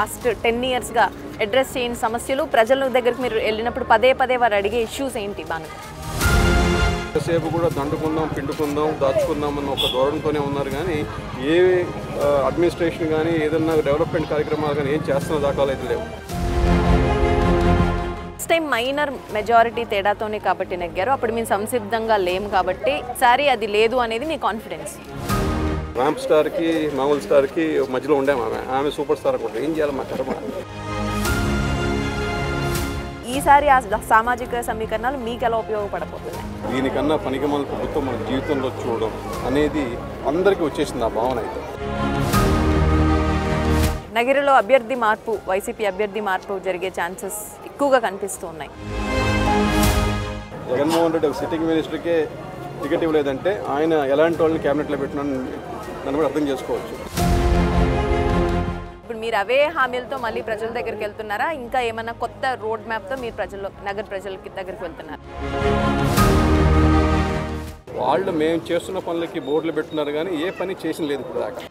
Last 10 ఇయర్స్గా address చేయని సమస్యలు, ప్రజల దగ్గరికి మీరు వెళ్ళినప్పుడు పదే పదే వారు అడిగే ఇష్యూస్ ఏంటి బాను? ఎంతసేపు కూడా దండుకుందాం, పిండుకుందాం, దాచుకుందాం అన్న ఒక ధోరణితోనే ఉన్నారు. కానీ ఏ అడ్మినిస్ట్రేషన్ కానీ ఏదన్నా డెవలప్మెంట్ కార్యక్రమాలు కానీ ఏం చేస్తున్న దాఖలాలు అయితే లేవు. నెక్స్ట్ టైం మైనర్ మెజారిటీ తేడాతోనే కాబట్టి నెగ్గారు, అప్పుడు మేము సంసిద్ధంగా లేము కాబట్టి ఈసారి అది లేదు అనేది మీ కాన్ఫిడెన్స్. ర్యాంప్ స్టార్కి మామూలు స్టార్కి మధ్యలో ఉండాము. ఆమె సూపర్ స్టార్ కూడా ఏం చేయాలి మా కర్మ. ఈసారి ఆ సామాజిక సమీకరణాలు మీకు ఎలా ఉపయోగపడబోతున్నాయి? దీనికన్నా పనికిమాలిన ప్రభుత్వం మన జీవితంలో చూడడం అనేది అందరికీ వచ్చేసింది ఆ భావన. అయితే నగరిలో అభ్యర్థి మార్పు, వైసీపీ అభ్యర్థి మార్పు జరిగే ఛాన్సెస్ ఎక్కువగా కనిపిస్తూ ఉన్నాయి. జగన్మోహన్ రెడ్డి ఒక సిట్టింగ్ మినిస్టర్కే టికెట్ ఇవ్వలేదంటే ఆయన ఎలాంటి వాళ్ళని క్యాబినెట్లో పెట్టినాను నన్ను కూడా అర్థం చేసుకోవచ్చు. ఇప్పుడు మీరు అవే హామీలతో మళ్ళీ ప్రజల దగ్గరికి వెళ్తున్నారా? ఇంకా ఏమైనా కొత్త రోడ్ మ్యాప్తో మీరు నగర ప్రజలకి దగ్గరికి వెళ్తున్నారా? వాళ్ళు మేము చేస్తున్న పనులకి బోర్డులు పెట్టున్నారు కానీ ఏ పని చేసిన లేదు ఇప్పుడు దాకా.